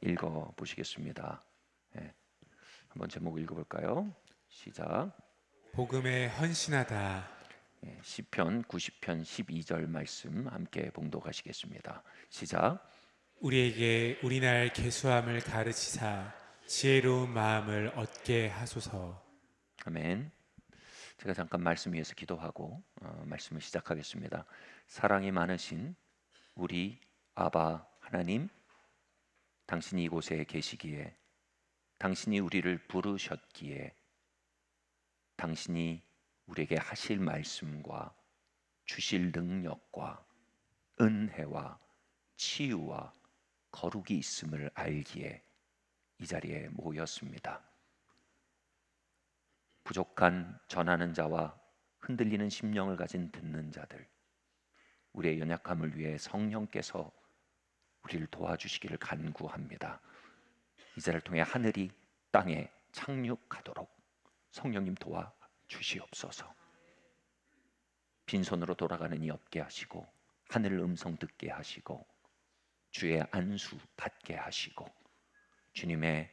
읽어 보시겠습니다. 예, 한번 제목 읽어볼까요? 시작. 복음에 헌신하다. 시편 90편 12절 말씀 함께 봉독하시겠습니다. 시작. 우리에게 우리날 계수함을 가르치사 지혜로운 마음을 얻게 하소서. 아멘. 제가 잠깐 말씀 위해서 기도하고 말씀을 시작하겠습니다. 사랑이 많으신 우리 아바 하나님, 당신이 이곳에 계시기에, 당신이 우리를 부르셨기에, 당신이 우리에게 하실 말씀과 주실 능력과 은혜와 치유와 거룩이 있음을 알기에 이 자리에 모였습니다. 부족한 전하는 자와 흔들리는 심령을 가진 듣는 자들, 우리의 연약함을 위해 성령께서 우리를 도와주시기를 간구합니다. 이 자를 통해 하늘이 땅에 착륙하도록 성령님 도와주시옵소서. 빈손으로 돌아가는 이 없게 하시고, 하늘 음성 듣게 하시고, 주의 안수 받게 하시고, 주님의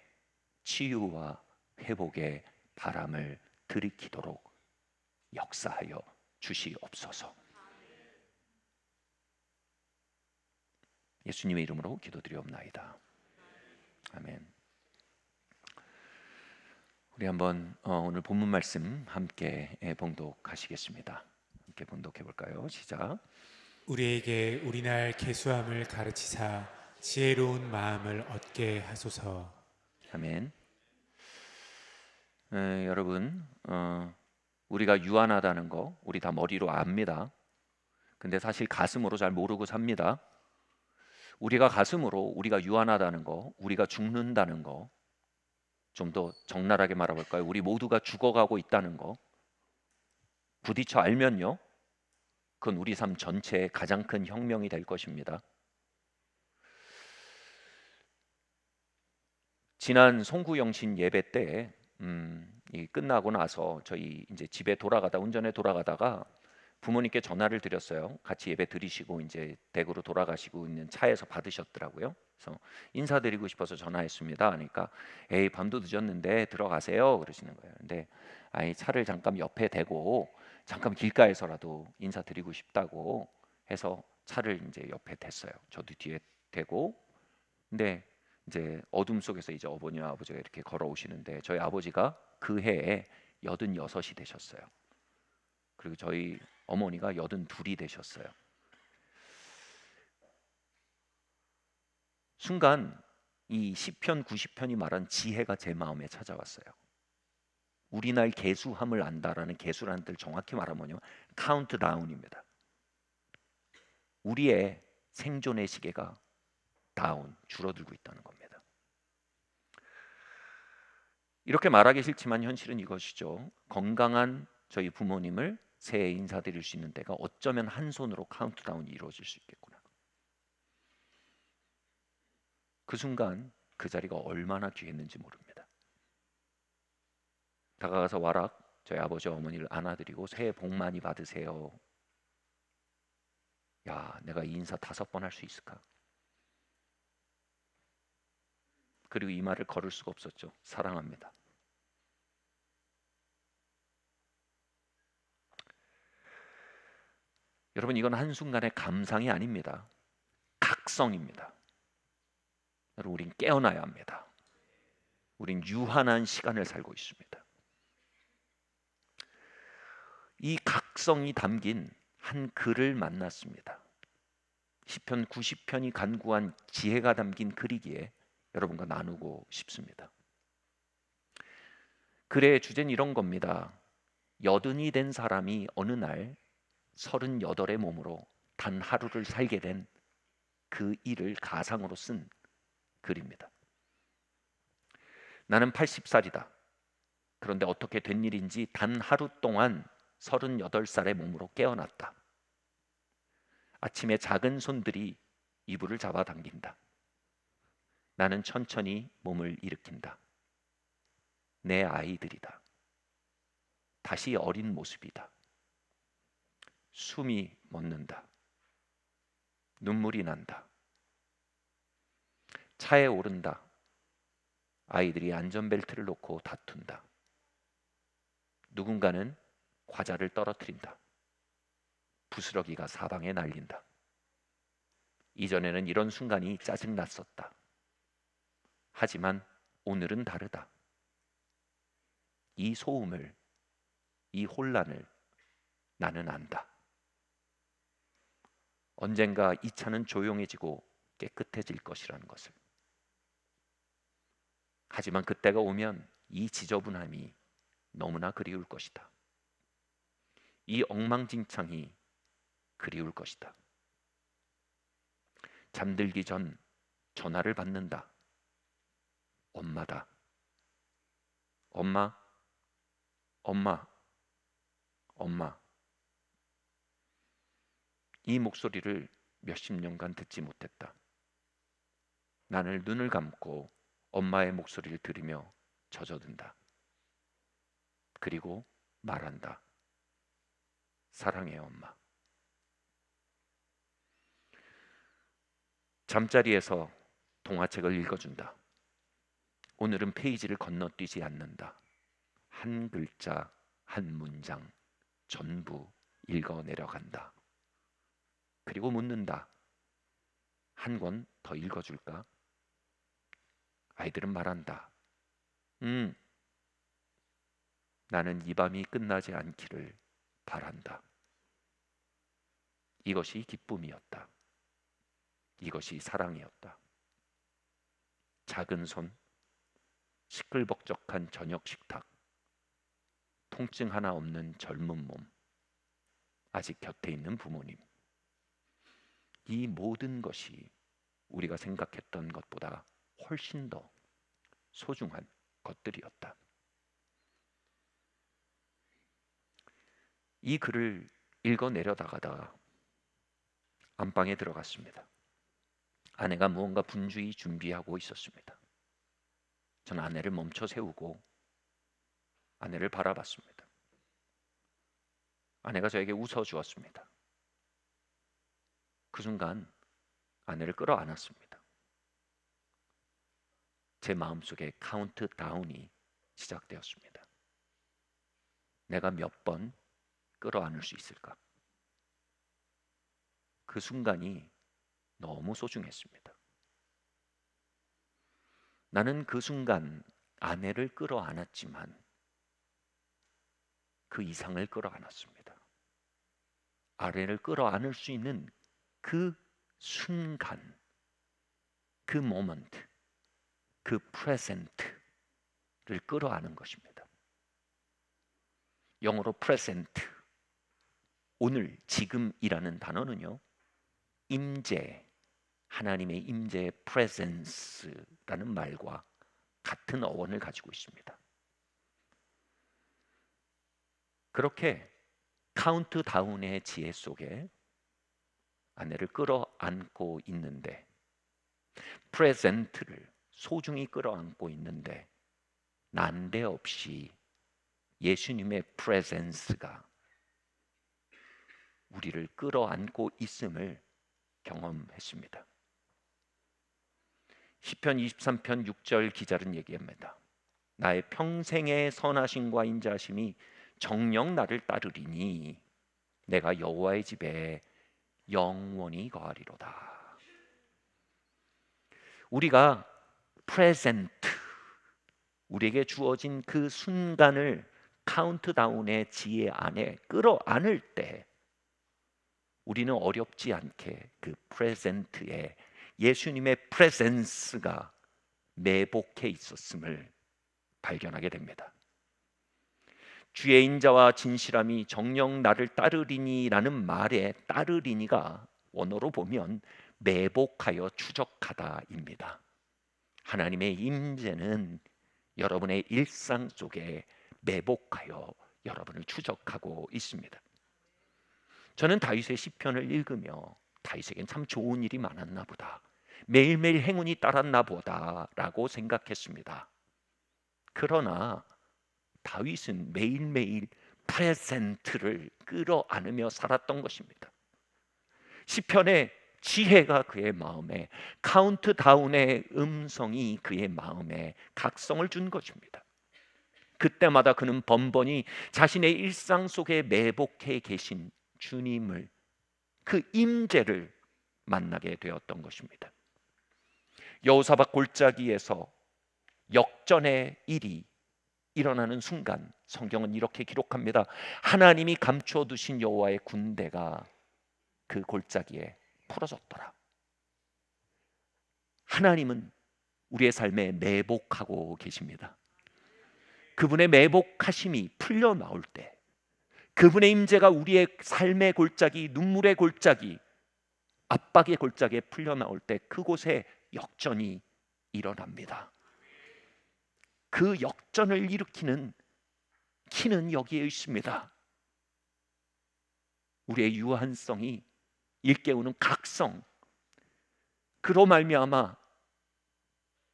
치유와 회복의 바람을 들이키도록 역사하여 주시옵소서. 예수님의 이름으로 기도드리옵나이다. 아멘. 우리 한번 오늘 본문 말씀 함께 봉독하시겠습니다. 함께 봉독해 볼까요? 시작. 우리에게 우리날 계수함을 가르치사 지혜로운 마음을 얻게 하소서. 아멘. 여러분, 우리가 유한하다는 거 우리 다 머리로 압니다. 근데 사실 가슴으로 잘 모르고 삽니다. 우리가 가슴으로 우리가 유한하다는 거, 우리가 죽는다는 거, 좀 더 적나라하게 말해볼까요? 우리 모두가 죽어가고 있다는 거 부딪혀 알면요, 그건 우리 삶 전체의 가장 큰 혁명이 될 것입니다. 지난 송구영신 예배 때 이 끝나고 나서 저희 이제 집에 운전해 돌아가다가 부모님께 전화를 드렸어요. 같이 예배 드리시고 이제 댁으로 돌아가시고 있는 차에서 받으셨더라고요. 그래서 인사드리고 싶어서 전화했습니다. 그러니까 에이, 밤도 늦었는데 들어가세요 그러시는 거예요. 근데 아이, 차를 잠깐 옆에 대고 잠깐 길가에서라도 인사드리고 싶다고 해서 차를 이제 옆에 댔어요. 저도 뒤에 대고. 근데 이제 어둠 속에서 이제 어머니와 아버지가 이렇게 걸어오시는데 저희 아버지가 그 해에 86이 되셨어요. 그리고 저희 어머니가 82이 되셨어요. 순간 이 시편 90편이 말한 지혜가 제 마음에 찾아왔어요. 우리 날 계수함을 안다라는 계수라는 뜻을 정확히 말하면 뭐냐면 카운트다운입니다. 우리의 생존의 시계가 줄어들고 있다는 겁니다. 이렇게 말하기 싫지만 현실은 이것이죠. 건강한 저희 부모님을 새해 인사드릴 수 있는 때가 어쩌면 한 손으로 카운트다운이 이루어질 수 있겠구나. 그 순간 그 자리가 얼마나 귀했는지 모릅니다. 다가가서 와락 저희 아버지와 어머니를 안아드리고 새해 복 많이 받으세요. 야, 내가 이 인사 5번 할 수 있을까? 그리고 이 말을 걸을 수가 없었죠. 사랑합니다. 여러분, 이건 한순간의 감상이 아닙니다. 각성입니다. 여러분, 우린 깨어나야 합니다. 우린 유한한 시간을 살고 있습니다. 이 각성이 담긴 한 글을 만났습니다. 시편 90편이 간구한 지혜가 담긴 글이기에 여러분과 나누고 싶습니다. 글의 주제는 이런 겁니다. 80이 된 사람이 어느 날 38의 몸으로 단 하루를 살게 된 그 일을 가상으로 쓴 글입니다. 나는 80살이다. 그런데 어떻게 된 일인지 단 하루 동안 38살의 몸으로 깨어났다. 아침에 작은 손들이 이불을 잡아당긴다. 나는 천천히 몸을 일으킨다. 내 아이들이다. 다시 어린 모습이다. 숨이 멎는다. 눈물이 난다. 차에 오른다. 아이들이 안전벨트를 놓고 다툰다. 누군가는 과자를 떨어뜨린다. 부스러기가 사방에 날린다. 이전에는 이런 순간이 짜증났었다. 하지만 오늘은 다르다. 이 소음을, 이 혼란을 나는 안다. 언젠가 이 차는 조용해지고 깨끗해질 것이라는 것을. 하지만 그때가 오면 이 지저분함이 너무나 그리울 것이다. 이 엉망진창이 그리울 것이다. 잠들기 전 전화를 받는다. 엄마다. 엄마, 엄마, 엄마. 이 목소리를 몇십 년간 듣지 못했다. 나는 눈을 감고 엄마의 목소리를 들으며 젖어든다. 그리고 말한다. 사랑해, 엄마. 잠자리에서 동화책을 읽어준다. 오늘은 페이지를 건너뛰지 않는다. 한 글자, 한 문장 전부 읽어 내려간다. 그리고 묻는다. 한 권 더 읽어줄까? 아이들은 말한다. 나는 이 밤이 끝나지 않기를 바란다. 이것이 기쁨이었다. 이것이 사랑이었다. 작은 손, 시끌벅적한 저녁 식탁, 통증 하나 없는 젊은 몸, 아직 곁에 있는 부모님. 이 모든 것이 우리가 생각했던 것보다 훨씬 더 소중한 것들이었다. 이 글을 읽어 내려다가다가 안방에 들어갔습니다. 아내가 무언가 분주히 준비하고 있었습니다. 저는 아내를 멈춰 세우고 아내를 바라봤습니다. 아내가 저에게 웃어주었습니다. 그 순간 아내를 끌어안았습니다. 제 마음속에 카운트다운이 시작되었습니다. 내가 몇 번 끌어안을 수 있을까? 그 순간이 너무 소중했습니다. 나는 그 순간 아내를 끌어안았지만 그 이상을 끌어안았습니다. 아내를 끌어안을 수 있는 그 순간, 그 모먼트, 그 프레젠트를 끌어안은 것입니다. 영어로 프레젠트, 오늘, 지금이라는 단어는요, 임재, 하나님의 임재의 presence라는 말과 같은 어원을 가지고 있습니다. 그렇게 카운트다운의 지혜 속에 아내를 끌어안고 있는데, 프레젠트를 소중히 끌어안고 있는데, 난데없이 예수님의 프레젠스가 우리를 끌어안고 있음을 경험했습니다. 시편 23편 6절 기자는 얘기합니다. 나의 평생의 선하심과 인자하심이 정녕 나를 따르리니 내가 여호와의 집에 영원히 거하리로다. 우리가 프레젠트, 우리에게 주어진 그 순간을 카운트다운의 지혜 안에 끌어안을 때 우리는 어렵지 않게 그 프레젠트에 예수님의 프레젠스가 매복해 있었음을 발견하게 됩니다. 주의 인자와 진실함이 정녕 나를 따르리니라는 말에 따르리니가 원어로 보면 매복하여 추적하다입니다. 하나님의 임재는 여러분의 일상 속에 매복하여 여러분을 추적하고 있습니다. 저는 다윗의 시편을 읽으며 다윗에겐 참 좋은 일이 많았나 보다, 매일매일 행운이 따랐나 보다라고 생각했습니다. 그러나 다윗은 매일매일 프레젠트를 끌어안으며 살았던 것입니다. 시편에 지혜가 그의 마음에, 카운트다운의 음성이 그의 마음에 각성을 준 것입니다. 그때마다 그는 번번이 자신의 일상 속에 매복해 계신 주님을, 그 임재를 만나게 되었던 것입니다. 여호사밧 골짜기에서 역전의 일이 일어나는 순간 성경은 이렇게 기록합니다. 하나님이 감추어 두신 여호와의 군대가 그 골짜기에 풀어졌더라. 하나님은 우리의 삶에 매복하고 계십니다. 그분의 매복하심이 풀려 나올 때, 그분의 임재가 우리의 삶의 골짜기, 눈물의 골짜기, 압박의 골짜기에 풀려 나올 때 그곳에 역전이 일어납니다. 그 역전을 일으키는 키는 여기에 있습니다. 우리의 유한성이 일깨우는 각성, 그로 말미암아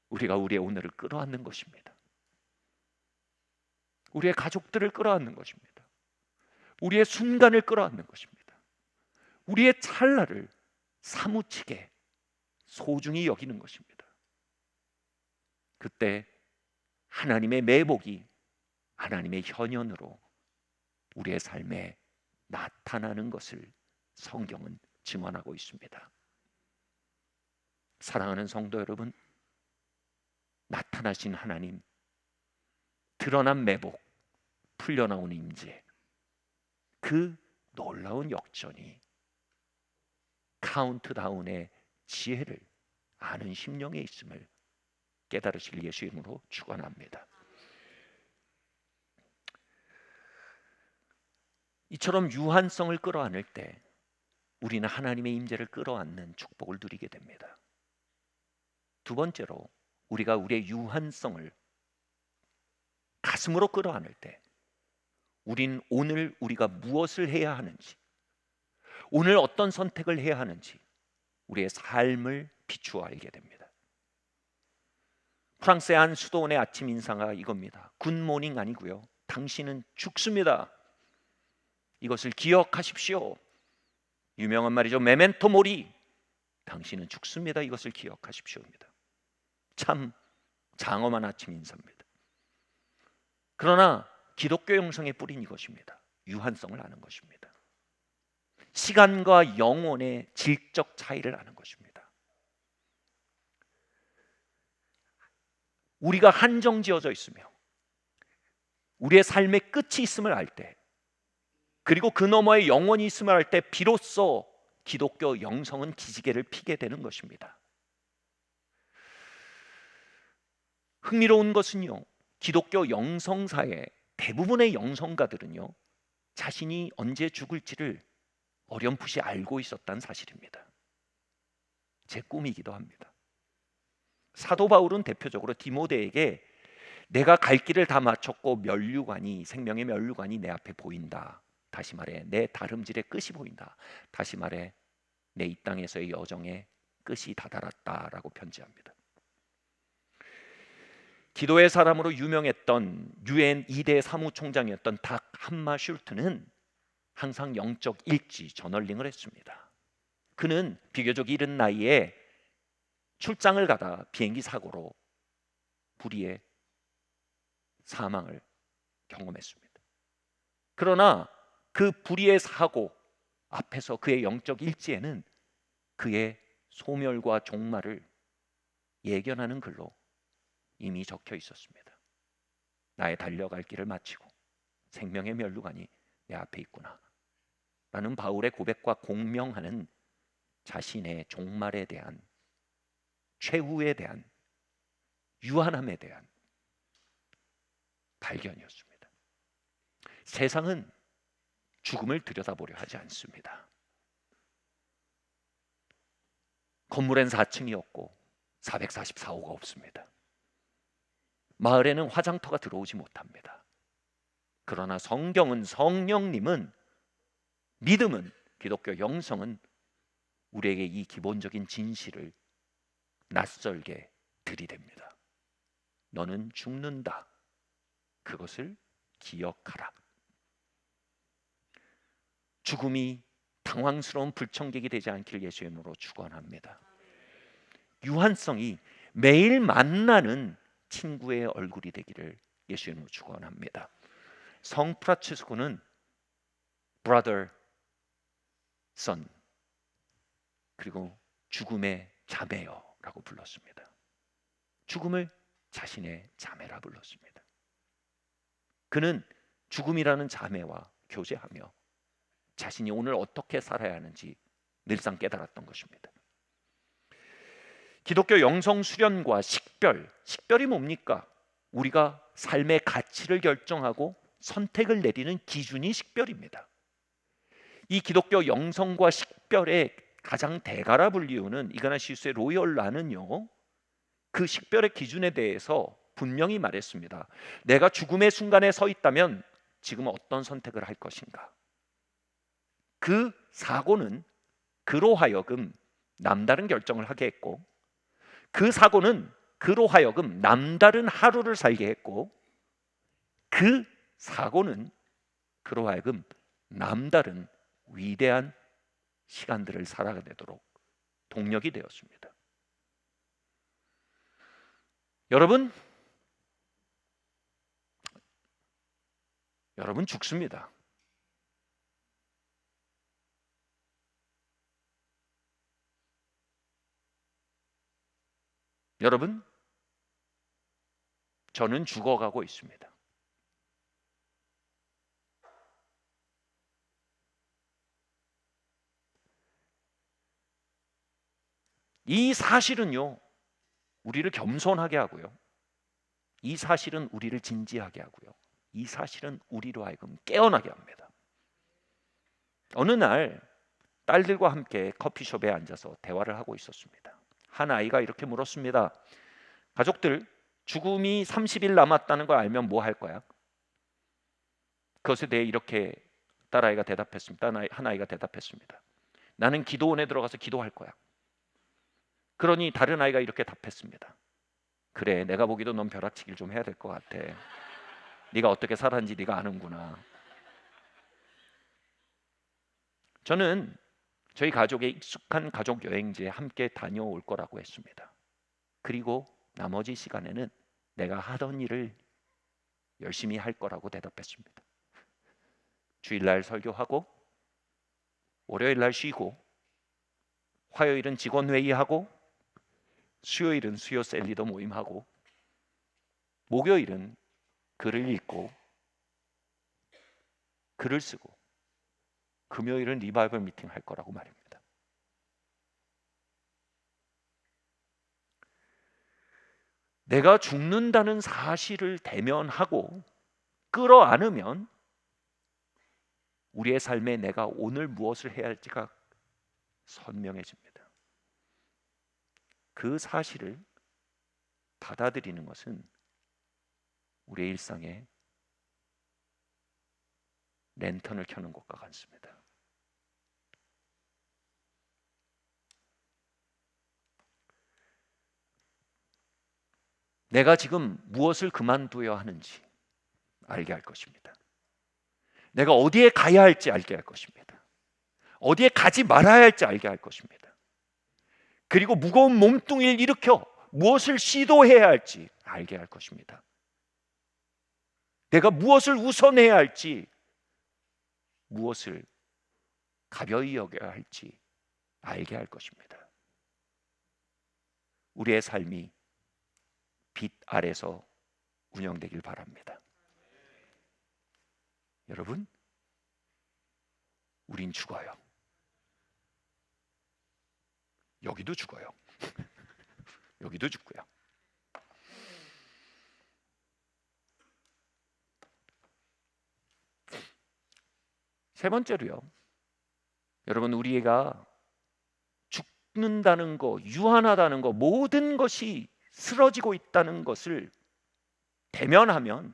우리가 우리의 오늘을 끌어안는 것입니다. 우리의 가족들을 끌어안는 것입니다. 우리의 순간을 끌어안는 것입니다. 우리의 찰나를 사무치게 소중히 여기는 것입니다. 그때 하나님의 매복이 하나님의 현현으로 우리의 삶에 나타나는 것을 성경은 증언하고 있습니다. 사랑하는 성도 여러분, 나타나신 하나님, 드러난 매복, 풀려나오는 임재, 그 놀라운 역전이 카운트다운의 지혜를 아는 심령에 있음을 깨달으실 예수 이름으로 축원합니다. 이처럼 유한성을 끌어안을 때 우리는 하나님의 임재를 끌어안는 축복을 누리게 됩니다. 두 번째로, 우리가 우리의 유한성을 가슴으로 끌어안을 때 우린 오늘 우리가 무엇을 해야 하는지, 오늘 어떤 선택을 해야 하는지 우리의 삶을 비추어 알게 됩니다. 프랑스의 한 수도원의 아침 인사가 이겁니다. 굿모닝 아니고요, 당신은 죽습니다. 이것을 기억하십시오. 유명한 말이죠. 메멘토 모리, 당신은 죽습니다. 이것을 기억하십시오입니다. 참 장엄한 아침 인사입니다. 그러나 기독교 영성의 뿌리는 이것입니다. 유한성을 아는 것입니다. 시간과 영혼의 질적 차이를 아는 것입니다. 우리가 한정지어져 있으며 우리의 삶의 끝이 있음을 알 때, 그리고 그 너머에 영원이 있음을 알 때 비로소 기독교 영성은 기지개를 피게 되는 것입니다. 흥미로운 것은요, 기독교 영성사의 대부분의 영성가들은요, 자신이 언제 죽을지를 어렴풋이 알고 있었다는 사실입니다. 제 꿈이기도 합니다. 사도 바울은 대표적으로 디모데에게 내가 갈 길을 다 마쳤고 면류관이, 생명의 면류관이 내 앞에 보인다. 다시 말해 내 다름질의 끝이 보인다. 다시 말해 내 이 땅에서의 여정의 끝이 다다랐다라고 편지합니다. 기도의 사람으로 유명했던 유엔 2대 사무총장이었던 닥 함마슐트는 항상 영적 일지 저널링을 했습니다. 그는 비교적 이른 나이에 출장을 가다 비행기 사고로 불의의 사망을 경험했습니다. 그러나 그 불의의 사고 앞에서 그의 영적 일지에는 그의 소멸과 종말을 예견하는 글로 이미 적혀 있었습니다. 나의 달려갈 길을 마치고 생명의 면류관이 내 앞에 있구나 라는 바울의 고백과 공명하는 자신의 종말에 대한, 최후에 대한, 유한함에 대한 발견이었습니다. 세상은 죽음을 들여다보려 하지 않습니다. 건물엔 4층이었고 444호가 없습니다. 마을에는 화장터가 들어오지 못합니다. 그러나 성경은, 성령님은, 믿음은, 기독교 영성은 우리에게 이 기본적인 진실을 낯설게 들이댑니다. 너는 죽는다. 그것을 기억하라. 죽음이 당황스러운 불청객이 되지 않길 예수의 이름으로 축원합니다. 유한성이 매일 만나는 친구의 얼굴이 되기를 예수의 이름으로 축원합니다. 성 프란치스코는 brother, son, 그리고 죽음의 자매여라고 불렀습니다. 죽음을 자신의 자매라 불렀습니다. 그는 죽음이라는 자매와 교제하며 자신이 오늘 어떻게 살아야 하는지 늘상 깨달았던 것입니다. 기독교 영성 수련과 식별이 뭡니까? 우리가 삶의 가치를 결정하고 선택을 내리는 기준이 식별입니다. 이 기독교 영성과 식별의 가장 대가라 불리우는 이그나시우스의 로열라는요, 그 식별의 기준에 대해서 분명히 말했습니다. 내가 죽음의 순간에 서 있다면 지금 어떤 선택을 할 것인가? 그 사고는 그로 하여금 남다른 결정을 하게 했고, 그 사고는 그로 하여금 남다른 하루를 살게 했고, 그 사고는 그로 하여금 남다른 위대한 시간들을 살아가게 되도록 동력이 되었습니다. 여러분 죽습니다. 여러분, 저는 죽어가고 있습니다. 이 사실은요, 우리를 겸손하게 하고요, 이 사실은 우리를 진지하게 하고요, 이 사실은 우리로 하여금 깨어나게 합니다. 어느 날 딸들과 함께 커피숍에 앉아서 대화를 하고 있었습니다. 한 아이가 이렇게 물었습니다. 가족들, 죽음이 30일 남았다는 걸 알면 뭐 할 거야? 그것에 대해 이렇게 딸아이가 대답했습니다. 한 아이가 대답했습니다. 나는 기도원에 들어가서 기도할 거야. 그러니 다른 아이가 이렇게 답했습니다. 그래, 내가 보기도 넌 벼락치기를 좀 해야 될 것 같아. 네가 어떻게 살았는지 네가 아는구나. 저는 저희 가족의 익숙한 가족 여행지에 함께 다녀올 거라고 했습니다. 그리고 나머지 시간에는 내가 하던 일을 열심히 할 거라고 대답했습니다. 주일날 설교하고, 월요일날 쉬고, 화요일은 직원 회의하고, 수요일은 수요 셀리더 모임하고, 목요일은 글을 읽고 글을 쓰고, 금요일은 리바이벌 미팅 할 거라고 말입니다. 내가 죽는다는 사실을 대면하고 끌어안으면 우리의 삶에 내가 오늘 무엇을 해야 할지가 선명해집니다. 그 사실을 받아들이는 것은 우리의 일상에 랜턴을 켜는 것과 같습니다. 내가 지금 무엇을 그만두어야 하는지 알게 할 것입니다. 내가 어디에 가야 할지 알게 할 것입니다. 어디에 가지 말아야 할지 알게 할 것입니다. 그리고 무거운 몸뚱이를 일으켜 무엇을 시도해야 할지 알게 할 것입니다. 내가 무엇을 우선해야 할지, 무엇을 가벼이 여겨야 할지 알게 할 것입니다. 우리의 삶이 빛 아래서 운영되길 바랍니다. 여러분, 우린 죽어요. 여기도 죽어요. 여기도 죽고요. 세 번째로요, 여러분, 우리가 죽는다는 거, 유한하다는 거, 모든 것이 쓰러지고 있다는 것을 대면하면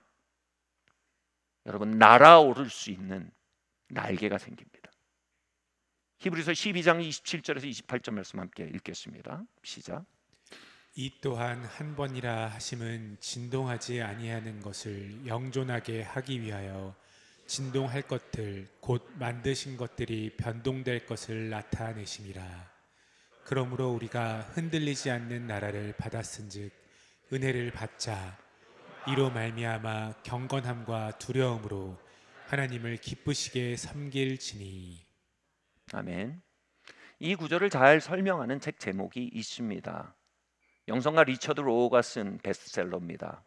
여러분, 날아오를 수 있는 날개가 생깁니다. 히브리서 12장 27절에서 28절 말씀 함께 읽겠습니다. 시작. 이 또한 한 번이라 하심은 진동하지 아니하는 것을 영존하게 하기 위하여 진동할 것들 곧 만드신 것들이 변동될 것을 나타내심이라. 그러므로 우리가 흔들리지 않는 나라를 받았은즉 은혜를 받자. 이로 말미암아 경건함과 두려움으로 하나님을 기쁘시게 섬길지니. 아멘. 이 구절을 잘 설명하는 책 제목이 있습니다. 영성가 리처드 로우가 쓴 베스트셀러입니다.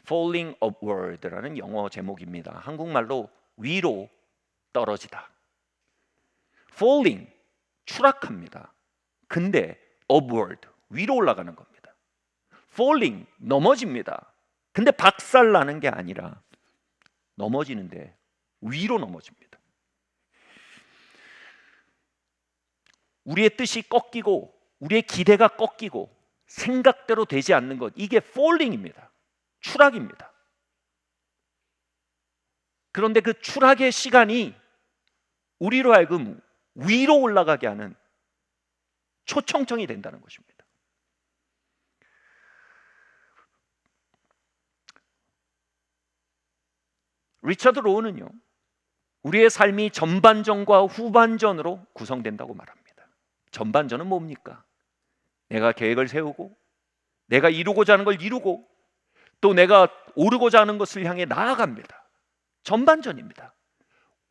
Falling Upward라는 영어 제목입니다. 한국말로 위로 떨어지다. Falling, 추락합니다. 근데 upward, 위로 올라가는 겁니다. Falling, 넘어집니다. 근데 박살나는 게 아니라 넘어지는데 위로 넘어집니다. 우리의 뜻이 꺾이고 우리의 기대가 꺾이고 생각대로 되지 않는 것, 이게 falling입니다. 추락입니다. 그런데 그 추락의 시간이 우리로 하여금 위로 올라가게 하는 초청청이 된다는 것입니다. 리처드 로우는요, 우리의 삶이 전반전과 후반전으로 구성된다고 말합니다. 전반전은 뭡니까? 내가 계획을 세우고 내가 이루고자 하는 걸 이루고 또 내가 오르고자 하는 것을 향해 나아갑니다. 전반전입니다.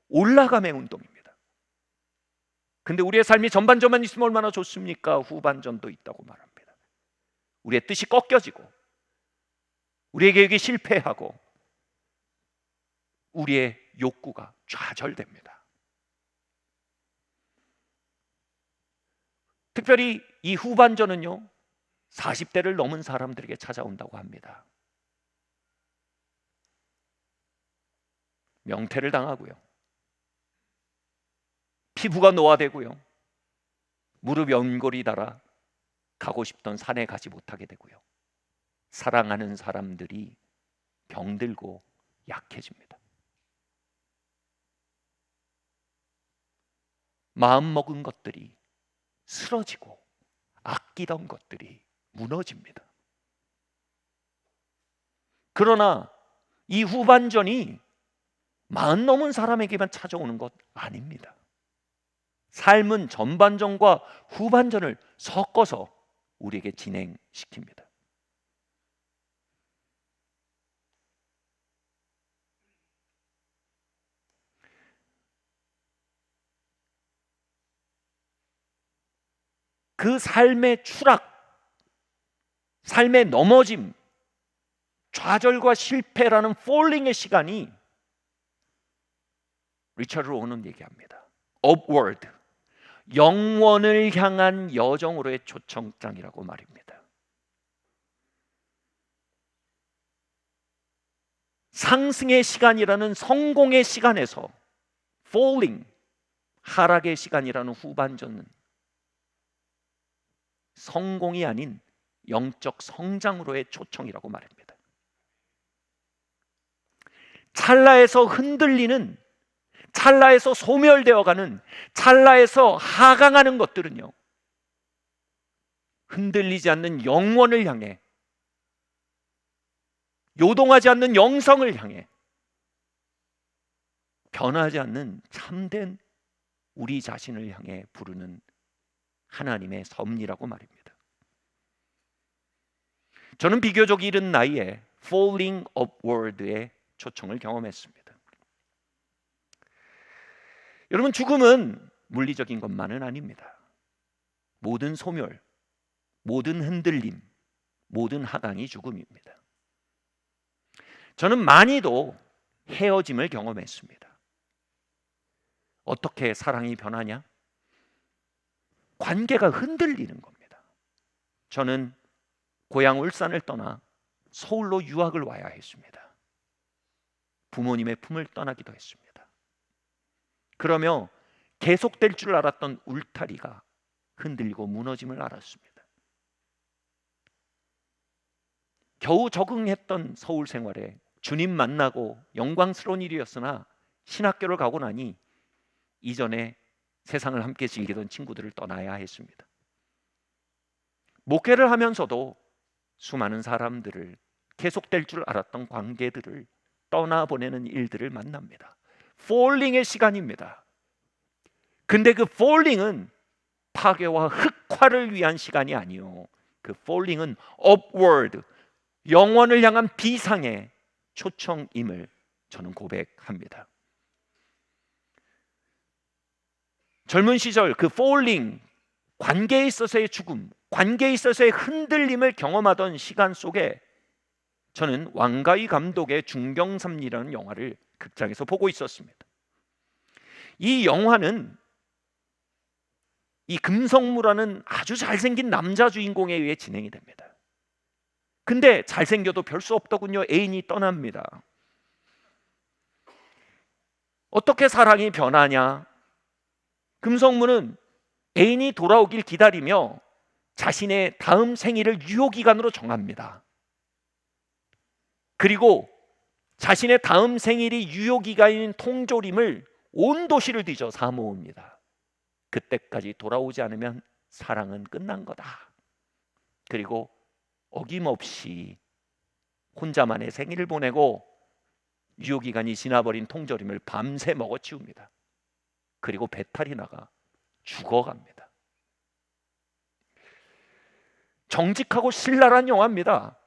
올라감의 운동입니다. 근데 우리의 삶이 전반전만 있으면 얼마나 좋습니까? 후반전도 있다고 말합니다. 우리의 뜻이 꺾여지고 우리의 계획이 실패하고 우리의 욕구가 좌절됩니다. 특별히 이 후반전은요, 40대를 넘은 사람들에게 찾아온다고 합니다. 명퇴를 당하고요, 피부가 노화되고요, 무릎 연골이 닳아 가고 싶던 산에 가지 못하게 되고요, 사랑하는 사람들이 병들고 약해집니다. 마음먹은 것들이 쓰러지고 아끼던 것들이 무너집니다. 그러나 이 후반전이 40 넘은 사람에게만 찾아오는 것 아닙니다. 삶은 전반전과 후반전을 섞어서 우리에게 진행시킵니다. 그 삶의 추락, 삶의 넘어짐, 좌절과 실패라는 falling의 시간이 리처드 로우는 얘기합니다. upward, 영원을 향한 여정으로의 초청장이라고 말입니다. 상승의 시간이라는 성공의 시간에서 falling, 하락의 시간이라는 후반전은 성공이 아닌 영적 성장으로의 초청이라고 말합니다. 찰나에서 흔들리는, 찰나에서 소멸되어가는, 찰나에서 하강하는 것들은요, 흔들리지 않는 영원을 향해, 요동하지 않는 영성을 향해, 변하지 않는 참된 우리 자신을 향해 부르는 하나님의 섭리라고 말입니다. 저는 비교적 이른 나이에 Falling Upward의 초청을 경험했습니다. 여러분, 죽음은 물리적인 것만은 아닙니다. 모든 소멸, 모든 흔들림, 모든 하강이 죽음입니다. 저는 많이도 헤어짐을 경험했습니다. 어떻게 사랑이 변하냐? 관계가 흔들리는 겁니다. 저는 고향 울산을 떠나 서울로 유학을 와야 했습니다. 부모님의 품을 떠나기도 했습니다. 그러며 계속될 줄 알았던 울타리가 흔들리고 무너짐을 알았습니다. 겨우 적응했던 서울 생활에 주님 만나고 영광스러운 일이었으나 신학교를 가고 나니 이전에 세상을 함께 즐기던 친구들을 떠나야 했습니다. 목회를 하면서도 수많은 사람들을, 계속될 줄 알았던 관계들을 떠나보내는 일들을 만납니다. falling의 시간입니다. 근데 그 falling은 파괴와 흑화를 위한 시간이 아니요, 그 falling은 upward, 영원을 향한 비상의 초청임을 저는 고백합니다. 젊은 시절 그 falling, 관계에 있어서의 죽음, 관계에 있어서의 흔들림을 경험하던 시간 속에 저는 왕가희 감독의 중경삼리라는 영화를 극장에서 보고 있었습니다. 이 영화는 이 금성무라는 아주 잘생긴 남자 주인공에 의해 진행이 됩니다. 근데 잘생겨도 별 수 없더군요. 애인이 떠납니다. 어떻게 사랑이 변하냐? 금성무는 애인이 돌아오길 기다리며 자신의 다음 생일을 유효기간으로 정합니다. 그리고 자신의 다음 생일이 유효기간인 통조림을 온 도시를 뒤져 사 모읍니다. 그때까지 돌아오지 않으면 사랑은 끝난 거다. 그리고 어김없이 혼자만의 생일을 보내고 유효기간이 지나버린 통조림을 밤새 먹어치웁니다. 그리고 배탈이 나가 죽어갑니다. 정직하고 신랄한 영화입니다.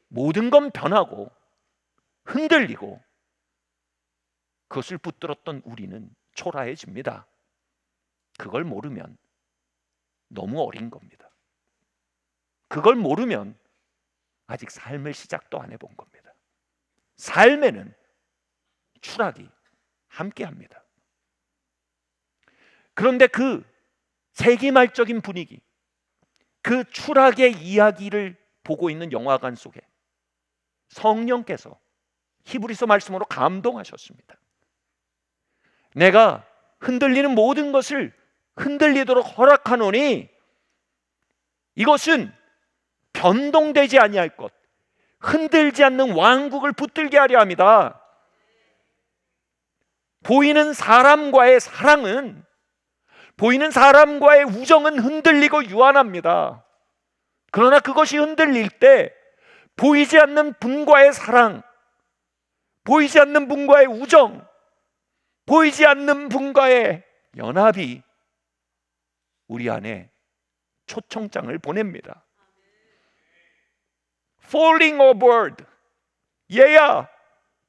모든 건 변하고 흔들리고 그것을 붙들었던 우리는 초라해집니다. 그걸 모르면 너무 어린 겁니다. 그걸 모르면 아직 삶을 시작도 안 해본 겁니다. 삶에는 추락이 함께합니다. 그런데 그 세기말적인 분위기, 그 추락의 이야기를 보고 있는 영화관 속에 성령께서 히브리서 말씀으로 감동하셨습니다. 내가 흔들리는 모든 것을 흔들리도록 허락하노니 이것은 변동되지 아니할 것, 흔들지 않는 왕국을 붙들게 하려 합니다. 보이는 사람과의 사랑은, 보이는 사람과의 우정은 흔들리고 유한합니다. 그러나 그것이 흔들릴 때 보이지 않는 분과의 사랑, 보이지 않는 분과의 우정, 보이지 않는 분과의 연합이 우리 안에 초청장을 보냅니다. Falling overboard. 얘야,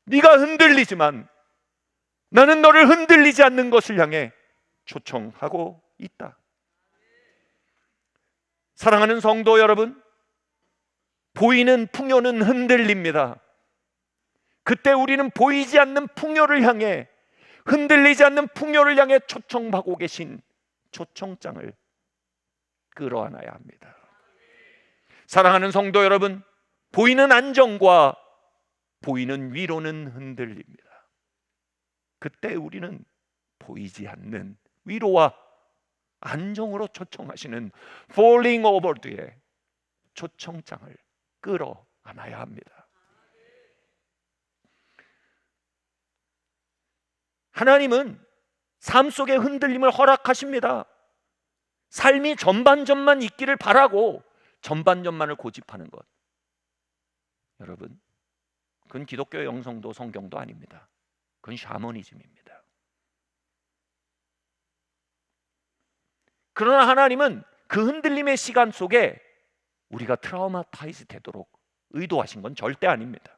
네가 흔들리지만 나는 너를 흔들리지 않는 것을 향해 초청하고 있다. 사랑하는 성도 여러분, 보이는 풍요는 흔들립니다. 그때 우리는 보이지 않는 풍요를 향해, 흔들리지 않는 풍요를 향해 초청하고 계신 초청장을 끌어안아야 합니다. 사랑하는 성도 여러분, 보이는 안정과 보이는 위로는 흔들립니다. 그때 우리는 보이지 않는 위로와 안정으로 초청하시는 falling overboard의 초청장을 끌어안아야 합니다. 하나님은 삶 속에 흔들림을 허락하십니다. 삶이 전반전만 있기를 바라고 전반전만을 고집하는 것, 여러분, 그건 기독교 영성도 성경도 아닙니다. 그건 샤머니즘입니다. 그러나 하나님은 그 흔들림의 시간 속에 우리가 트라우마타이즈 되도록 의도하신 건 절대 아닙니다.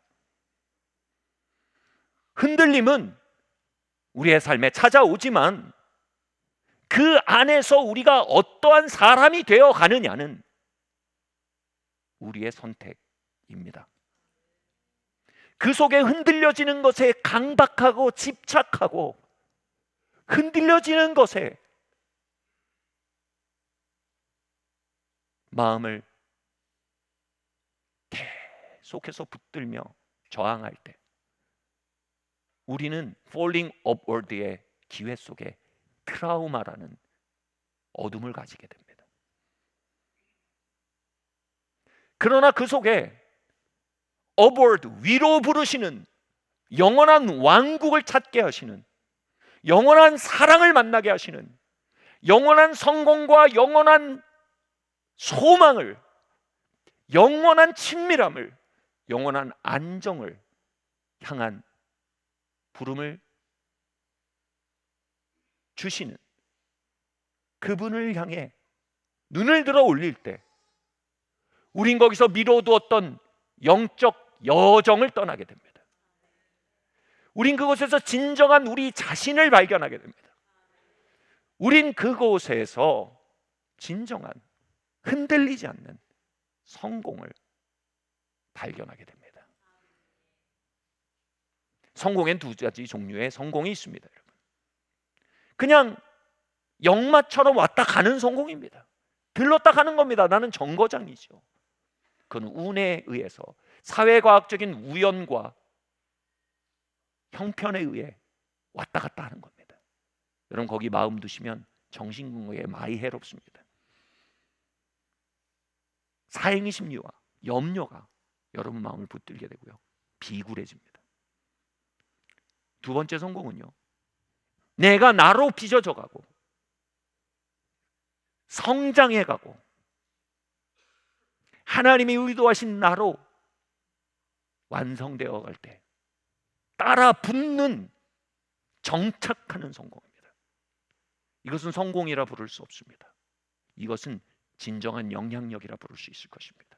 흔들림은 우리의 삶에 찾아오지만 그 안에서 우리가 어떠한 사람이 되어 가느냐는 우리의 선택입니다. 그 속에 흔들려지는 것에 강박하고 집착하고 흔들려지는 것에 마음을 계속해서 붙들며 저항할 때 우리는 falling upward의 기회 속에 트라우마라는 어둠을 가지게 됩니다. 그러나 그 속에 upward, 위로 부르시는 영원한 왕국을 찾게 하시는, 영원한 사랑을 만나게 하시는, 영원한 성공과 영원한 소망을, 영원한 친밀함을, 영원한 안정을 향한 부름을 주시는 그분을 향해 눈을 들어 올릴 때 우린 거기서 미뤄두었던 영적 여정을 떠나게 됩니다. 우린 그곳에서 진정한 우리 자신을 발견하게 됩니다. 우린 그곳에서 진정한 흔들리지 않는 성공을 발견하게 됩니다. 성공엔 두 가지 종류의 성공이 있습니다, 여러분. 그냥 역마처럼 왔다 가는 성공입니다. 들렀다 가는 겁니다. 나는 정거장이죠. 그건 운에 의해서 사회과학적인 우연과 형편에 의해 왔다 갔다 하는 겁니다. 여러분 거기 마음 두시면 정신건강에 많이 해롭습니다. 사행의 심리와 염려가 여러분 마음을 붙들게 되고요, 비굴해집니다. 두 번째 성공은요, 내가 나로 빚어져 가고 성장해 가고 하나님이 의도하신 나로 완성되어 갈 때 따라 붙는, 정착하는 성공입니다. 이것은 성공이라 부를 수 없습니다. 이것은 진정한 영향력이라 부를 수 있을 것입니다.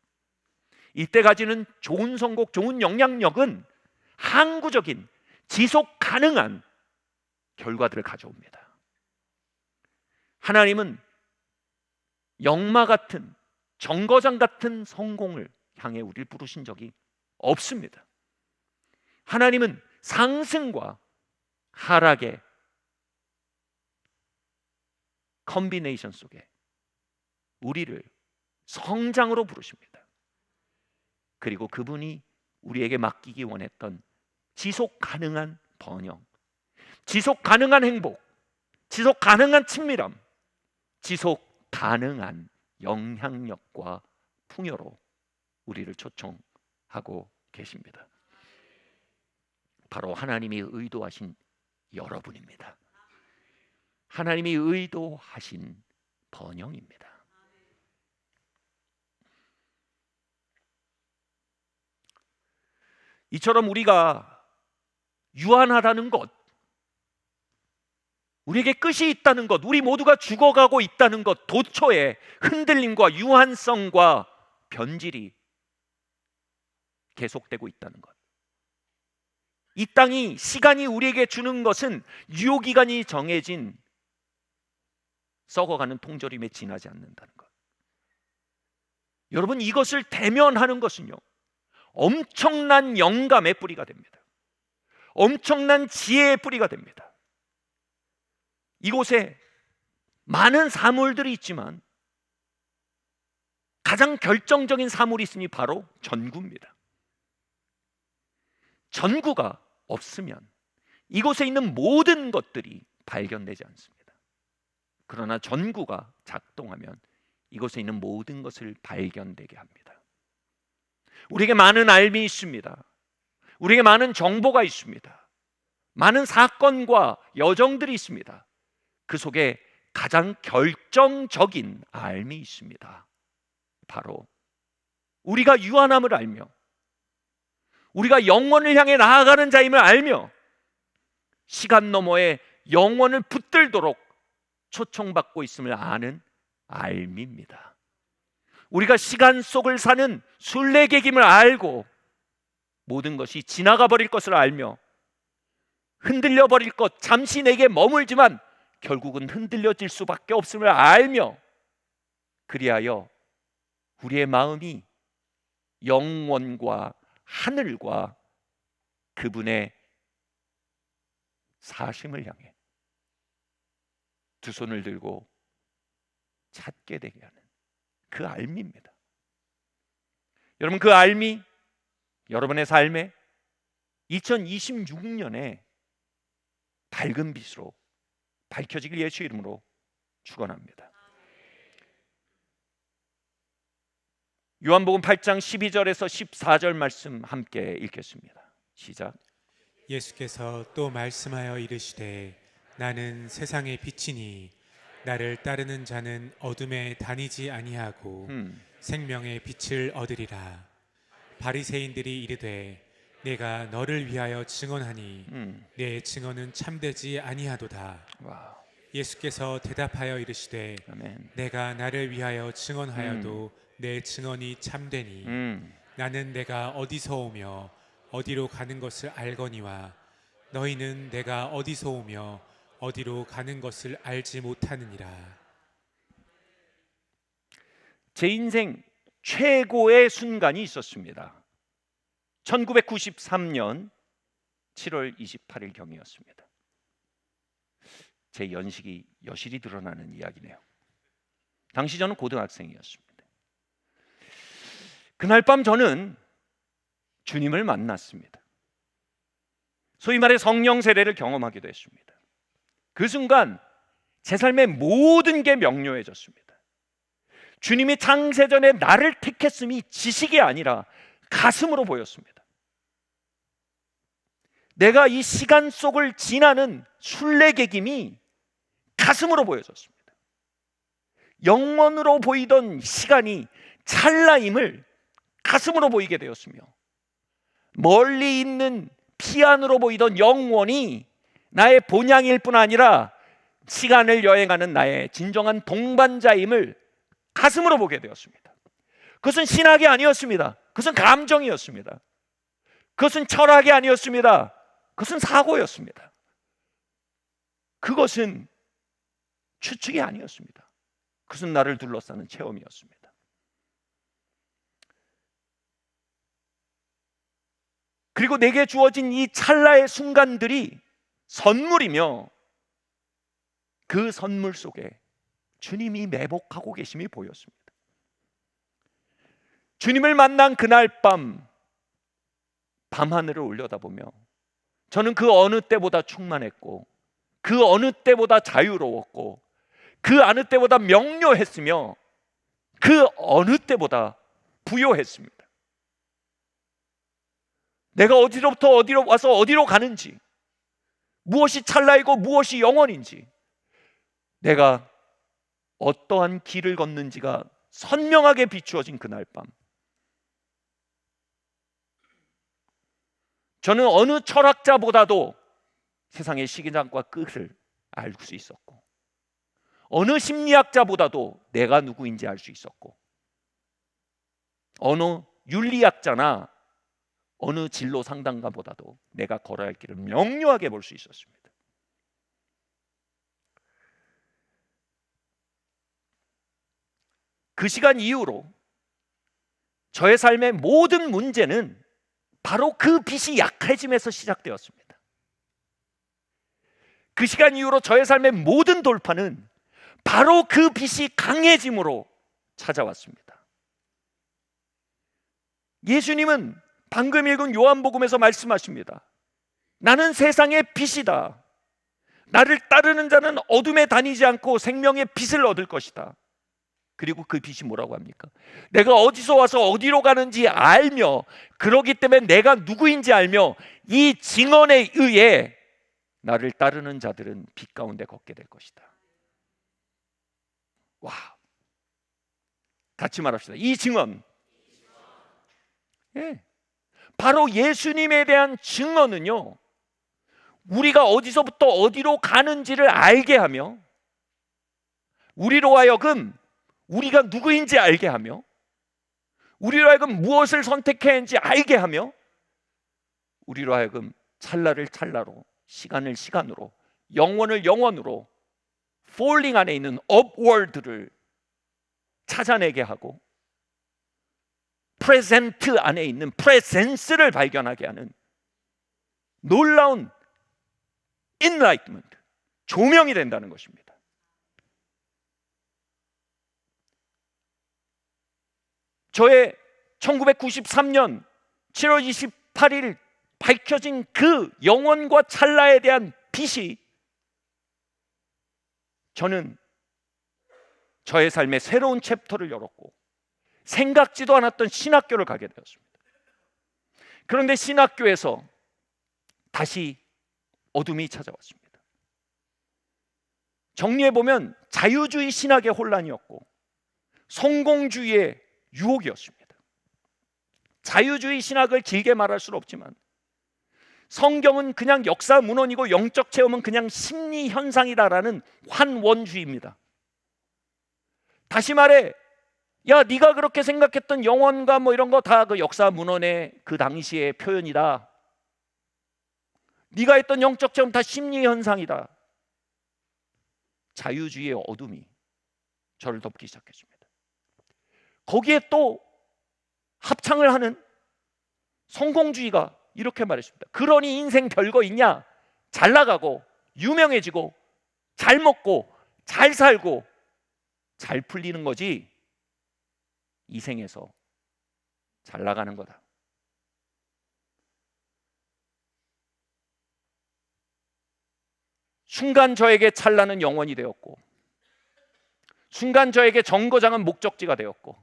이때 가지는 좋은 성공, 좋은 영향력은 항구적인 지속 가능한 결과들을 가져옵니다. 하나님은 역마 같은, 정거장 같은 성공을 향해 우리를 부르신 적이 없습니다. 하나님은 상승과 하락의 컨비네이션 속에 우리를 성장으로 부르십니다. 그리고 그분이 우리에게 맡기기 원했던 지속 가능한 번영, 지속 가능한 행복, 지속 가능한 친밀함, 지속 가능한 영향력과 풍요로 우리를 초청하고 계십니다. 바로 하나님이 의도하신 여러분입니다. 하나님이 의도하신 번영입니다. 이처럼 우리가 유한하다는 것, 우리에게 끝이 있다는 것, 우리 모두가 죽어가고 있다는 것, 도처에 흔들림과 유한성과 변질이 계속되고 있다는 것, 이 땅이, 시간이 우리에게 주는 것은 유효기간이 정해진 썩어가는 통조림에 지나지 않는다는 것. 여러분, 이것을 대면하는 것은요, 엄청난 영감의 뿌리가 됩니다. 엄청난 지혜의 뿌리가 됩니다. 이곳에 많은 사물들이 있지만 가장 결정적인 사물이 있으니 바로 전구입니다. 전구가 없으면 이곳에 있는 모든 것들이 발견되지 않습니다. 그러나 전구가 작동하면 이곳에 있는 모든 것을 발견되게 합니다. 우리에게 많은 알미 있습니다. 우리에게 많은 정보가 있습니다. 많은 사건과 여정들이 있습니다. 그 속에 가장 결정적인 알미 있습니다. 바로 우리가 유한함을 알며 우리가 영원을 향해 나아가는 자임을 알며 시간 너머에 영원을 붙들도록 초청받고 있음을 아는 알미입니다. 우리가 시간 속을 사는 순례객임을 알고 모든 것이 지나가 버릴 것을 알며 흔들려 버릴 것, 잠시 내게 머물지만 결국은 흔들려질 수밖에 없음을 알며, 그리하여 우리의 마음이 영원과 하늘과 그분의 사심을 향해 두 손을 들고 찾게 되게 하는 그 알미입니다. 여러분, 그 알미, 여러분의 삶에 2026년에 밝은 빛으로 밝혀지길 예수의 이름으로 축원합니다. 요한복음 8장 12절에서 14절 말씀 함께 읽겠습니다. 시작. 예수께서 또 말씀하여 이르시되 나는 세상의 빛이니 나를 따르는 자는 어둠에 다니지 아니하고 생명의 빛을 얻으리라. 바리새인들이 이르되 내가 너를 위하여 증언하니 내 증언은 참되지 아니하도다. 와, 예수께서 대답하여 이르시되 아멘. 내가 나를 위하여 증언하여도 내 증언이 참되니 나는 내가 어디서 오며 어디로 가는 것을 알거니와 너희는 내가 어디서 오며 어디로 가는 것을 알지 못하느니라. 제 인생 최고의 순간이 있었습니다. 1993년 7월 28일 경이었습니다. 제 연식이 여실히 드러나는 이야기네요. 당시 저는 고등학생이었습니다. 그날 밤 저는 주님을 만났습니다. 소위 말해 성령 세례를 경험하기도 했습니다. 그 순간 제 삶의 모든 게 명료해졌습니다. 주님이 창세전에 나를 택했음이 지식이 아니라 가슴으로 보였습니다. 내가 이 시간 속을 지나는 순례객임이 가슴으로 보여졌습니다. 영원으로 보이던 시간이 찰나임을 가슴으로 보이게 되었으며 멀리 있는 피안으로 보이던 영원이 나의 본향일 뿐 아니라 시간을 여행하는 나의 진정한 동반자임을 가슴으로 보게 되었습니다. 그것은 신학이 아니었습니다. 그것은 감정이었습니다. 그것은 철학이 아니었습니다. 그것은 사고였습니다. 그것은 추측이 아니었습니다. 그것은 나를 둘러싸는 체험이었습니다. 그리고 내게 주어진 이 찰나의 순간들이 선물이며 그 선물 속에 주님이 매복하고 계심이 보였습니다. 주님을 만난 그날 밤 밤하늘을 올려다보며 저는 그 어느 때보다 충만했고 그 어느 때보다 자유로웠고 그 어느 때보다 명료했으며 그 어느 때보다 부요했습니다. 내가 어디로부터 어디로 와서 어디로 가는지, 무엇이 찰나이고 무엇이 영원인지, 내가 어떠한 길을 걷는지가 선명하게 비추어진 그날 밤, 저는 어느 철학자보다도 세상의 시기장과 끝을 알 수 있었고 어느 심리학자보다도 내가 누구인지 알 수 있었고 어느 윤리학자나 어느 진로 상담가보다도 내가 걸어야 할 길을 명료하게 볼 수 있었습니다. 그 시간 이후로 저의 삶의 모든 문제는 바로 그 빛이 약해짐에서 시작되었습니다. 그 시간 이후로 저의 삶의 모든 돌파는 바로 그 빛이 강해짐으로 찾아왔습니다. 예수님은 방금 읽은 요한복음에서 말씀하십니다. 나는 세상의 빛이다. 나를 따르는 자는 어둠에 다니지 않고 생명의 빛을 얻을 것이다. 그리고 그 빛이 뭐라고 합니까? 내가 어디서 와서 어디로 가는지 알며 그러기 때문에 내가 누구인지 알며 이 증언에 의해 나를 따르는 자들은 빛 가운데 걷게 될 것이다. 와, 같이 말합시다. 이 증언. 예. 바로 예수님에 대한 증언은요, 우리가 어디서부터 어디로 가는지를 알게 하며 우리로 하여금 우리가 누구인지 알게 하며 우리로 하여금 무엇을 선택해야 하는지 알게 하며 우리로 하여금 찰나를 찰나로, 시간을 시간으로, 영원을 영원으로 falling 안에 있는 upward를 찾아내게 하고 present 안에 있는 presence를 발견하게 하는 놀라운 enlightenment, 조명이 된다는 것입니다. 저의 1993년 7월 28일 밝혀진 그 영원과 찰나에 대한 빛이 저는 저의 삶의 새로운 챕터를 열었고 생각지도 않았던 신학교를 가게 되었습니다. 그런데 신학교에서 다시 어둠이 찾아왔습니다. 정리해보면 자유주의 신학의 혼란이었고 성공주의의 유혹이었습니다. 자유주의 신학을 길게 말할 수는 없지만 성경은 그냥 역사 문헌이고 영적 체험은 그냥 심리 현상이다라는 환원주의입니다. 다시 말해, 야, 네가 그렇게 생각했던 영혼과 뭐 이런 거 다 그 역사 문헌의 그 당시의 표현이다. 네가 했던 영적 체험 다 심리 현상이다. 자유주의의 어둠이 저를 덮기 시작했습니다. 거기에 또 합창을 하는 성공주의가 이렇게 말했습니다. 그러니 인생 별거 있냐? 잘 나가고 유명해지고 잘 먹고 잘 살고 잘 풀리는 거지, 이 생에서 잘 나가는 거다. 순간 저에게 찰나는 영원이 되었고, 순간 저에게 정거장은 목적지가 되었고,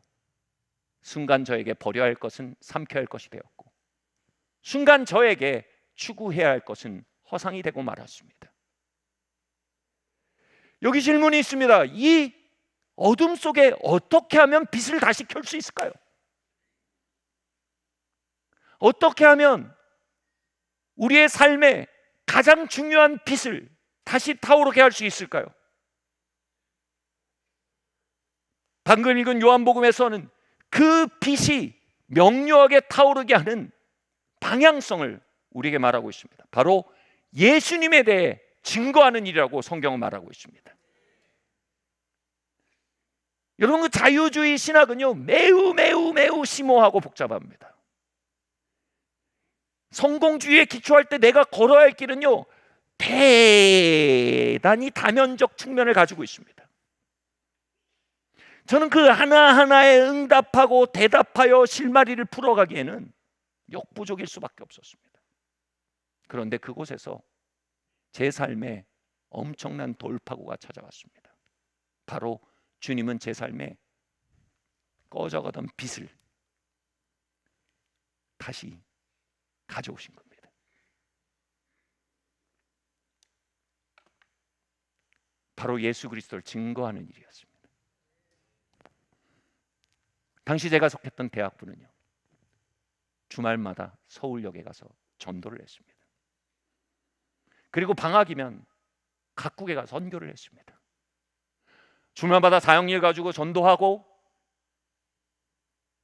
순간 저에게 버려야 할 것은 삼켜야 할 것이 되었고, 순간 저에게 추구해야 할 것은 허상이 되고 말았습니다. 여기 질문이 있습니다. 이 어둠 속에 어떻게 하면 빛을 다시 켤 수 있을까요? 어떻게 하면 우리의 삶에 가장 중요한 빛을 다시 타오르게 할 수 있을까요? 방금 읽은 요한복음에서는 그 빛이 명료하게 타오르게 하는 방향성을 우리에게 말하고 있습니다. 바로 예수님에 대해 증거하는 일이라고 성경은 말하고 있습니다. 여러분, 그 자유주의 신학은요, 매우 심오하고 복잡합니다. 성공주의에 기초할 때 내가 걸어야 할 길은요, 대단히 다면적 측면을 가지고 있습니다. 저는 그 하나하나에 응답하고 대답하여 실마리를 풀어가기에는 역부족일 수밖에 없었습니다. 그런데 그곳에서 제 삶에 엄청난 돌파구가 찾아왔습니다. 바로 주님은 제 삶에 꺼져가던 빛을 다시 가져오신 겁니다. 바로 예수 그리스도를 증거하는 일이었습니다. 당시 제가 속했던 대학부는요, 주말마다 서울역에 가서 전도를 했습니다. 그리고 방학이면 각국에 가서 선교를 했습니다. 주말마다 사역일 가지고 전도하고,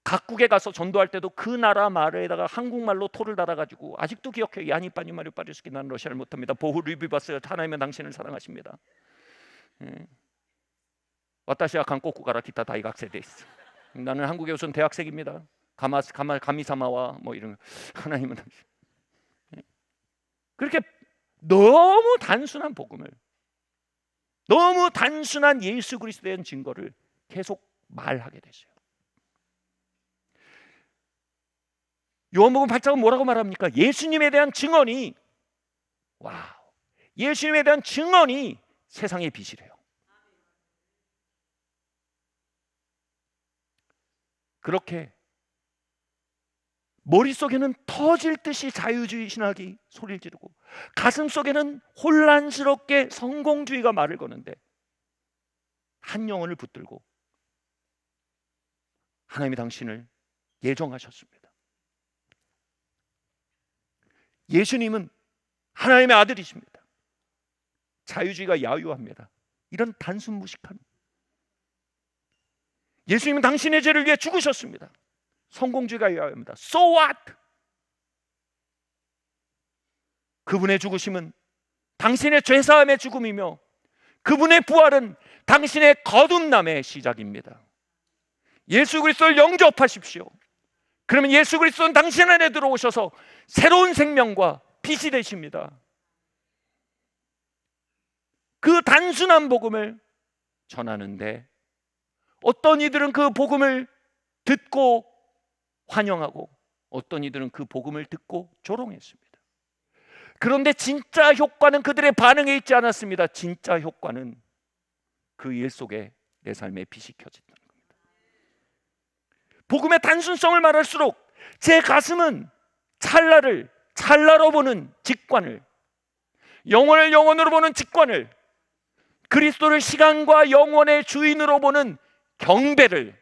각국에 가서 전도할 때도 그 나라 말에다가 한국말로 토를 달아가지고, 아직도 기억해요. 야니빠니 마리오 빠르스키, 나는 러시아를 못합니다. 보후 리비바스, 하나님은 당신을 사랑하십니다. 와타시와 한국구 가라 기타 다이각세 데스. 나는 한국에 우선 대학생입니다. 가미사마와 뭐 이런, 하나님은 당신. 그렇게 너무 단순한 복음을, 너무 단순한 예수 그리스도에 대한 증거를 계속 말하게 됐어요. 요한복음 8장은 뭐라고 말합니까? 예수님에 대한 증언이, 예수님에 대한 증언이 세상의 빛이래요. 그렇게 머릿속에는 터질 듯이 자유주의 신학이 소리를 지르고, 가슴속에는 혼란스럽게 성공주의가 말을 거는데, 한 영혼을 붙들고 하나님이 당신을 예정하셨습니다. 예수님은 하나님의 아들이십니다. 자유주의가 야유합니다. 이런 단순 무식한, 예수님은 당신의 죄를 위해 죽으셨습니다. 성공주의가 야유합니다. So what? 그분의 죽으심은 당신의 죄사함의 죽음이며, 그분의 부활은 당신의 거듭남의 시작입니다. 예수 그리스도를 영접하십시오. 그러면 예수 그리스도는 당신 안에 들어오셔서 새로운 생명과 빛이 되십니다. 그 단순한 복음을 전하는데, 어떤 이들은 그 복음을 듣고 환영하고, 어떤 이들은 그 복음을 듣고 조롱했습니다. 그런데 진짜 효과는 그들의 반응에 있지 않았습니다. 진짜 효과는 그 일 속에 내 삶에 빛이 켜진다는 겁니다. 복음의 단순성을 말할수록 제 가슴은 찰나를 찰나로 보는 직관을, 영혼을 영혼으로 보는 직관을, 그리스도를 시간과 영혼의 주인으로 보는 경배를,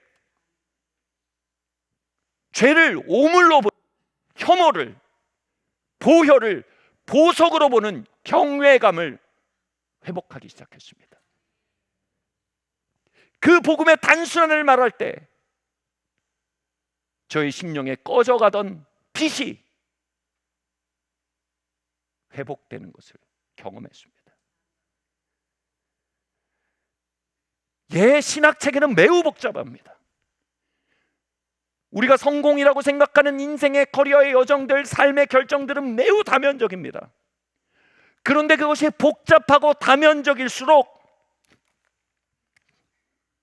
죄를 오물로 보는 혐오를, 보혈을 보석으로 보는 경외감을 회복하기 시작했습니다. 그 복음의 단순함을 말할 때 저희 심령에 꺼져가던 빛이 회복되는 것을 경험했습니다. 신학체계는 매우 복잡합니다. 우리가 성공이라고 생각하는 인생의 커리어의 여정들, 삶의 결정들은 매우 다면적입니다. 그런데 그것이 복잡하고 다면적일수록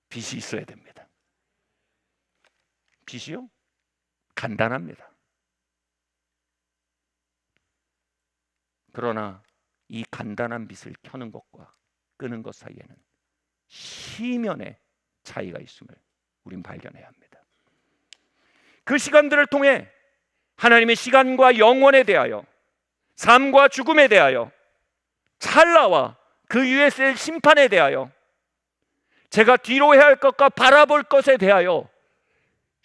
빛이 있어야 됩니다. 빛이요? 간단합니다. 그러나 이 간단한 빛을 켜는 것과 끄는 것 사이에는 시면의 차이가 있음을 우린 발견해야 합니다. 그 시간들을 통해 하나님의 시간과 영원에 대하여, 삶과 죽음에 대하여, 찰나와 그 위에 있을 심판에 대하여, 제가 뒤로 해야 할 것과 바라볼 것에 대하여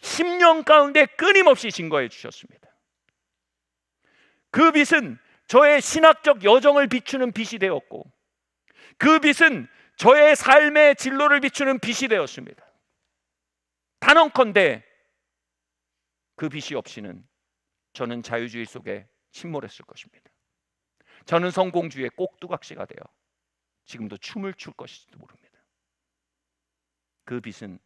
10년 가운데 끊임없이 증거해 주셨습니다. 그 빛은 저의 신학적 여정을 비추는 빛이 되었고, 그 빛은 저의 삶의 진로를 비추는 빛이 되었습니다. 단언컨대 그 빛이 없이는 저는 자유주의 속에 침몰했을 것입니다. 저는 성공주의의 꼭두각시가 되어 지금도 춤을 출 것일지도 모릅니다. 그 빛은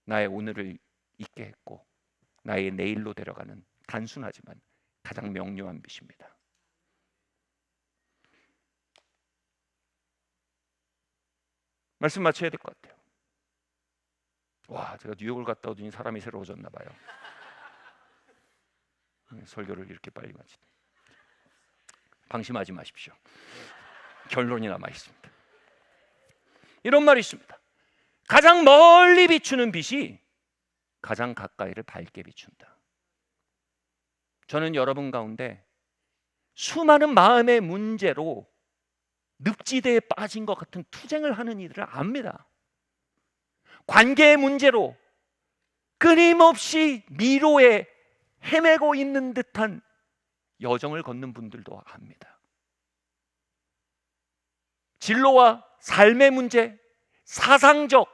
나의 오늘을 있게 했고 나의 내일로 데려가는 단순하지만 가장 명료한 빛입니다. 말씀 마쳐야 될 것 같아요. 와, 제가 뉴욕을 갔다 오더니 사람이 새로워졌나 봐요. 설교를 이렇게 빨리 마치다. 방심하지 마십시오. 결론이 남아 있습니다. 이런 말이 있습니다. 가장 멀리 비추는 빛이 가장 가까이를 밝게 비춘다. 저는 여러분 가운데 수많은 마음의 문제로 늪지대에 빠진 것 같은 투쟁을 하는 이들을 압니다. 관계의 문제로 끊임없이 미로에 헤매고 있는 듯한 여정을 걷는 분들도 압니다. 진로와 삶의 문제, 사상적,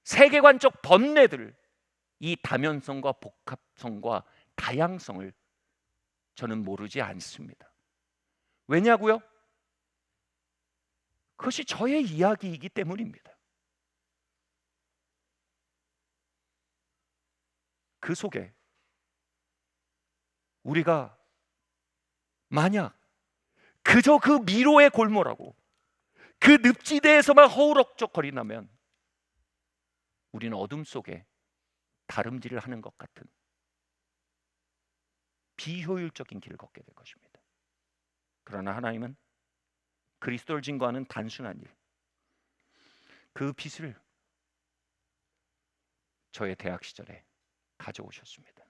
세계관적 번뇌들, 이 다면성과 복합성과 다양성을 저는 모르지 않습니다. 왜냐고요? 그것이 저의 이야기이기 때문입니다. 그 속에 우리가 만약 그저 그 미로에 골몰하고 그 늪지대에서만 허우럭적거린다면 우리는 어둠 속에 다름질을 하는 것 같은 비효율적인 길을 걷게 될 것입니다. 그러나 하나님은 그리스도를 증거하는 단순한 일, 그 빛을 저의 대학 시절에 가져오셨습니다.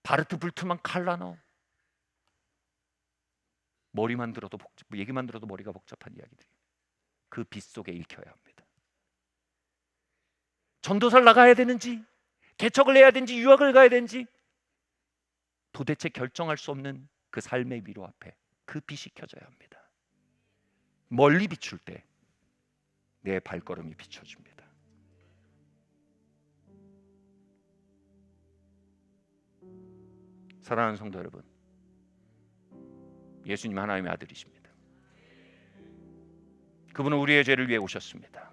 바르트 불트만 칼라노, 머리만 들어도 얘기만 들어도 머리가 복잡한 이야기들이 그 빛 속에 읽혀야 합니다. 전도사를 나가야 되는지, 개척을 해야 되는지, 유학을 가야 되는지 도대체 결정할 수 없는 그 삶의 미로 앞에 그 빛이 켜져야 합니다. 멀리 비출 때 내 발걸음이 비춰집니다. 사랑하는 성도 여러분, 예수님 하나님의 아들이십니다. 그분은 우리의 죄를 위해 오셨습니다.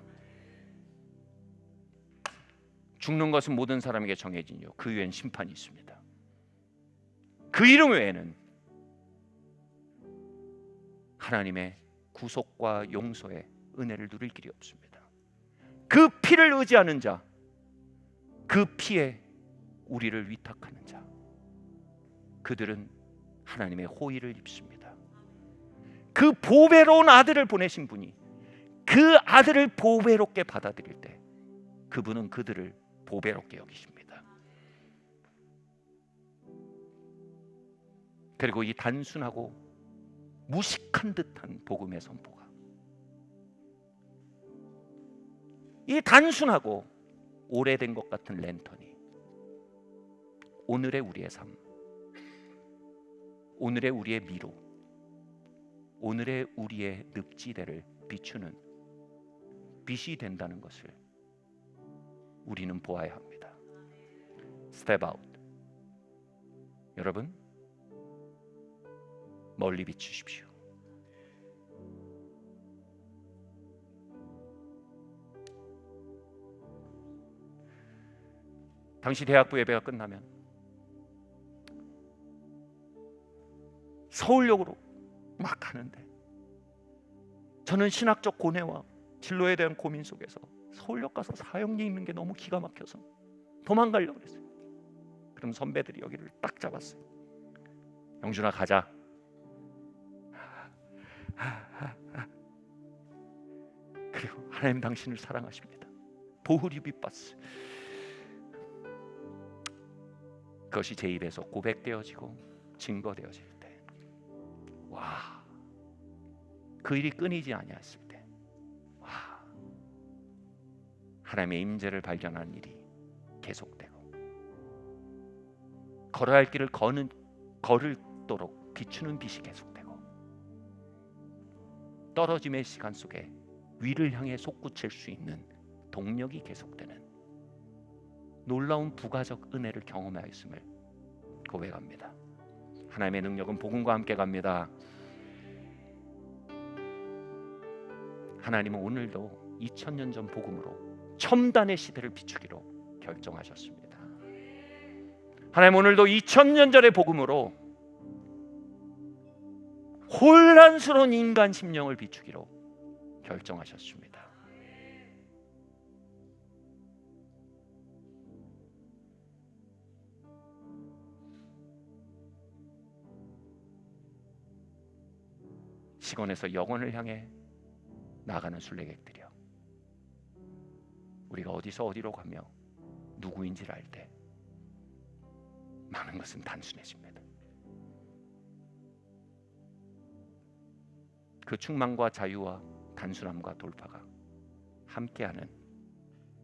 죽는 것은 모든 사람에게 정해진 이유, 그 위엔 심판이 있습니다. 그 이름 외에는 하나님의 구속과 용서의 은혜를 누릴 길이 없습니다. 그 피를 의지하는 자, 그 피에 우리를 위탁하는 자, 그들은 하나님의 호의를 입습니다. 그 보배로운 아들을 보내신 분이 그 아들을 보배롭게 받아들일 때 그분은 그들을 보배롭게 여기십니다. 그리고 이 단순하고 무식한 듯한 복음의 선포가, 이 단순하고 오래된 것 같은 랜턴이 오늘의 우리의 삶, 오늘의 우리의 미로, 오늘의 우리의 늪지대를 비추는 빛이 된다는 것을 우리는 보아야 합니다. Step out. 여러분, 멀리 비추십시오. 당시 대학부 예배가 끝나면 서울역으로 막 가는데 저는 신학적 고뇌와 진로에 대한 고민 속에서 서울역 가서 사형리 있는 게 너무 기가 막혀서 도망가려고 그랬어요. 그럼 선배들이 여기를 딱 잡았어요. 영준아, 가자. 그리고 하나님 당신을 사랑하십니다. 보혈이 빛봤어요. 그것이 제 입에서 고백되어지고 증거되어질 때, 와, 그 일이 끊이지 아니했을 때, 와, 하나님의 임재를 발견하는 일이 계속되고, 걸어야 할 길을 걸을도록 비추는 빛이 계속되고, 떨어짐의 시간 속에 위를 향해 솟구칠 수 있는 동력이 계속되는 놀라운 부가적 은혜를 경험하였음을 고백합니다. 하나님의 능력은 복음과 함께 갑니다. 하나님은 오늘도 2000년 전 복음으로 첨단의 시대를 비추기로 결정하셨습니다. 하나님 오늘도 2000년 전의 복음으로 혼란스러운 인간 심령을 비추기로 결정하셨습니다. 시건에서 영혼을 향해 나가는 순례객들이여, 우리가 어디서 어디로 가며 누구인지를 알 때 많은 것은 단순해집니다. 그 충만과 자유와 단순함과 돌파가 함께하는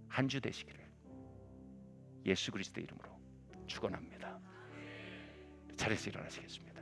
한 주 되시기를 예수 그리스도 이름으로 축원합니다. 자리에서 일어나시겠습니다.